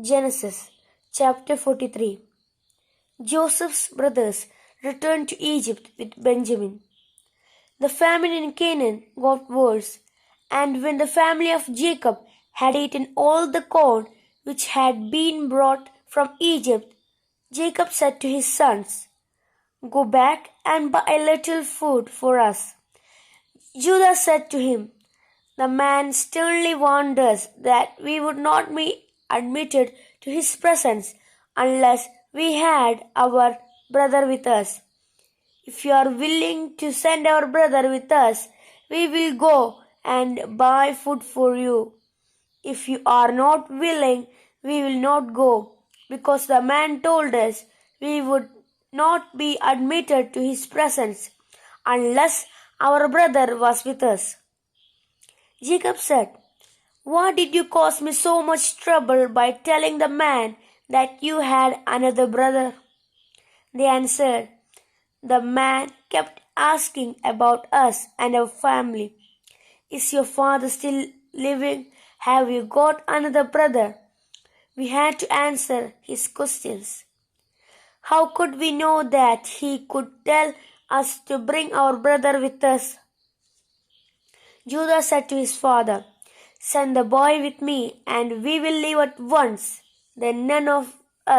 Genesis chapter 43. Joseph's brothers returned to Egypt with Benjamin. The famine in Canaan got worse, and when the family of Jacob had eaten all the corn which had been brought from Egypt, Jacob said to his sons, "Go back and buy a little food for us." Judah said to him, "The man sternly warned us that we would not be admitted to his presence unless we had our brother with us. If you are willing to send our brother with us, we will go and buy food for you. If you are not willing, we will not go, because the man told us we would not be admitted to his presence unless our brother was with us." Jacob said, "Why did you cause me so much trouble by telling the man that you had another brother?" They answered, "The man kept asking about us and our family. 'Is your father still living? Have you got another brother?' We had to answer his questions. How could we know that he could tell us to bring our brother with us?" Judah said to his father, "Send the boy with me, and we will leave at once. Then none of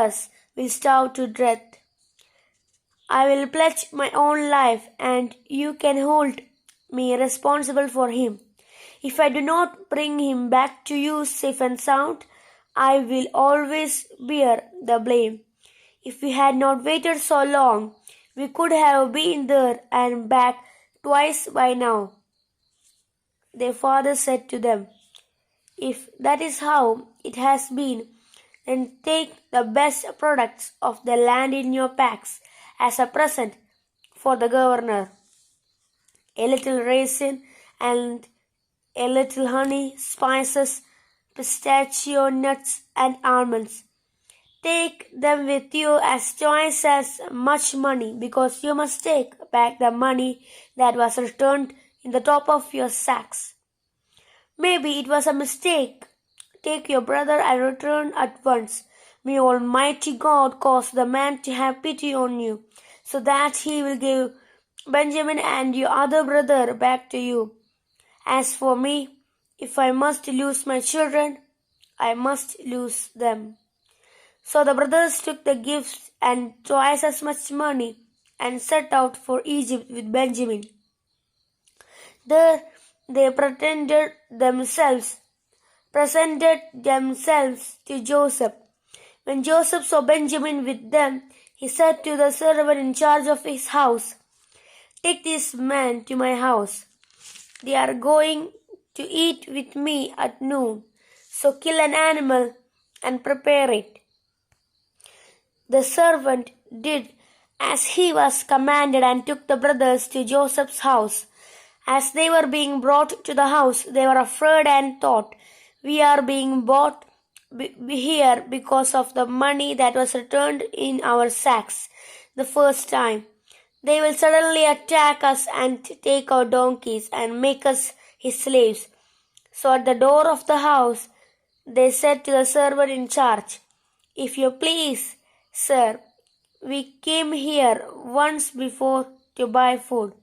us will starve to death. I will pledge my own life, and you can hold me responsible for him. If I do not bring him back to you safe and sound, I will always bear the blame. If we had not waited so long, we could have been there and back twice by now." Their father said to them, "If that is how it has been, then take the best products of the land in your packs as a present for the governor: a little raisin and a little honey, spices, pistachio nuts, and almonds. Take them with you as twice as much money, because you must take back the money that was returned in the top of your sacks. Maybe it was a mistake. Take your brother and return at once. May Almighty God cause the man to have pity on you, so that he will give Benjamin and your other brother back to you. As for me, if I must lose my children, I must lose them." So the brothers took the gifts and twice as much money and set out for Egypt with Benjamin. There they presented themselves to Joseph. When Joseph saw Benjamin with them, he said to the servant in charge of his house, "Take these men to my house. They are going to eat with me at noon, so kill an animal and prepare it." The servant did as he was commanded and took the brothers to Joseph's house. As they were being brought to the house, they were afraid and thought, "We are being brought here because of the money that was returned in our sacks the first time. They will suddenly attack us and take our donkeys and make us his slaves." So at the door of the house, they said to the servant in charge, "If you please, sir, we came here once before to buy food.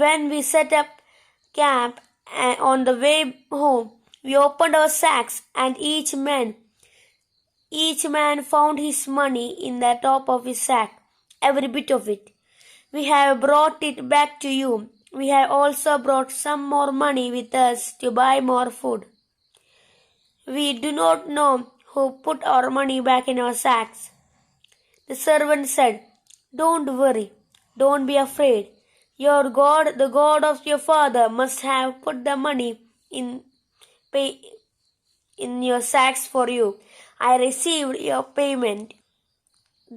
When we set up camp on the way home, we opened our sacks, and each man found his money in the top of his sack, every bit of it. We have brought it back to you. We have also brought some more money with us to buy more food. We do not know who put our money back in our sacks." The servant said, "Don't worry. Don't be afraid. Your God, the God of your father, must have put the money in your sacks for you. I received your payment."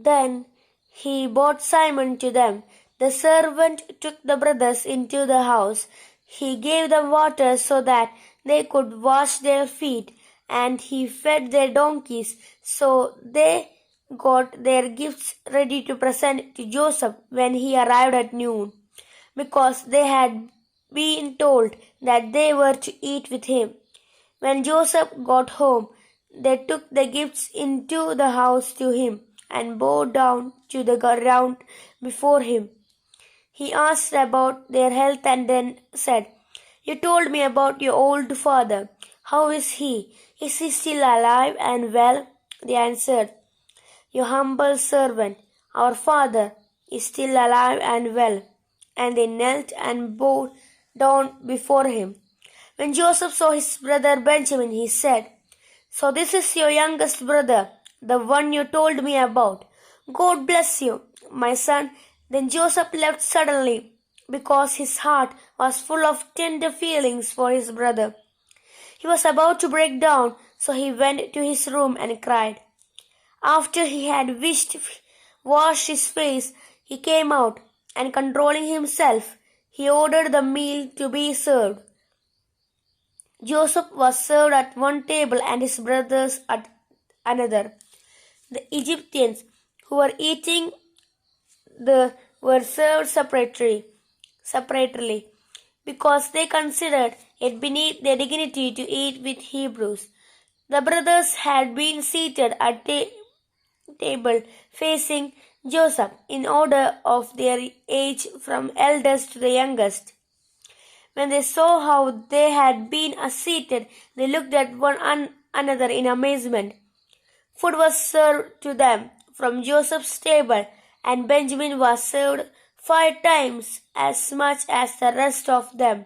Then he brought Simon to them. The servant took the brothers into the house. He gave them water so that they could wash their feet, and he fed their donkeys. So they got their gifts ready to present to Joseph when he arrived at noon, because they had been told that they were to eat with him. When Joseph got home, they took the gifts into the house to him and bowed down to the ground before him. He asked about their health and then said, "You told me about your old father. How is he? Is he still alive and well?" They answered, "Your humble servant, our father, is still alive and well." And they knelt and bowed down before him. When Joseph saw his brother Benjamin, he said, "So this is your youngest brother, the one you told me about. God bless you, my son." Then Joseph left suddenly, because his heart was full of tender feelings for his brother. He was about to break down, so he went to his room and cried. After he had washed his face, he came out, and controlling himself, he ordered the meal to be served. Joseph was served at one table and his brothers at another. The Egyptians who were eating were served separately, because they considered it beneath their dignity to eat with Hebrews. The brothers had been seated at table facing Joseph in order of their age from eldest to the youngest. When they saw how they had been seated, they looked at one another in amazement. Food was served to them from Joseph's table, and Benjamin was served 5 times as much as the rest of them.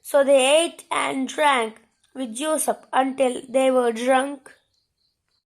So they ate and drank with Joseph until they were drunk